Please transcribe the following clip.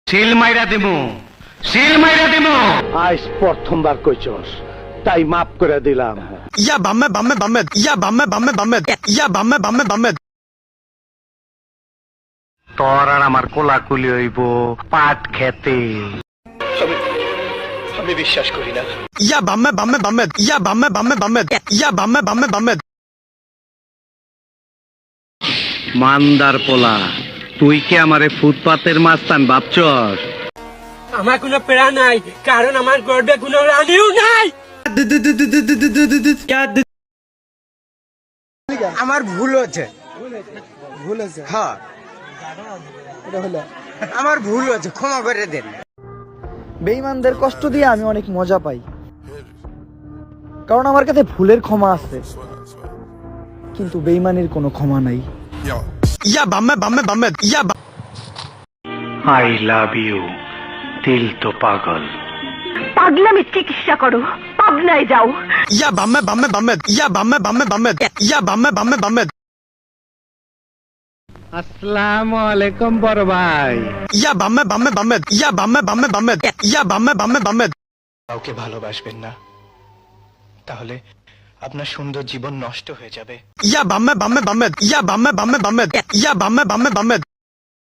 Seal মাইরা দিমু, seal মাইরা দিমু। আজ প্রথমবার কইছস, তাই মাফ করে দিলাম। ইয়া বামে বামে বামে, ইয়া বামে বামে বামে, ইয়া বামে বামে বামে। তোর আর আমার কোলাকুলি হইব পাট খেতে। আমি বিশ্বাস করি না। ইয়া বামে বামে বামে, ইয়া বামে বামে বামে, ইয়া বামে বামে বামে। মান্দার পোলা, তুই কি আমারে ফুটপাতের মাস্তান ভাবছস? আমার কোনো প্রেরণা নাই, কারণ আমার গর্বে কোনো রানীও নাই। আমার ভুল হচ্ছে, হ্যাঁ আমার ভুল হচ্ছে, ক্ষমা করে দেন। বেঈমানদের কষ্ট দিয়ে আমি অনেক মজা পাই, কারণ আমার কাছে ভুলের ক্ষমা আছে, কিন্তু বেঈমানের কোনো ক্ষমা নাই। ইয়া বামে বামে বামে, ইয়া আই লাভ ইউ, দিল তো পাগল। পাগলামি চিকিৎসা করো, পাবনায় যাও। ইয়া বামে বামে বামে, ইয়া বামে বামে বামে, ইয়া বামে বামে বামে। আসসালামু আলাইকুম বড় ভাই। ইয়া বামে বামে বামে, ইয়া বামে বামে বামে, ইয়া বামে বামে বামে। কাউকে ভালোবাসবেন না, তাহলে আপনার সুন্দর জীবন নষ্ট হয়ে যাবে। ইয়া বামে বামে বামে, ইয়া বামে বামে বামে, ইয়া বামে বামে বামে।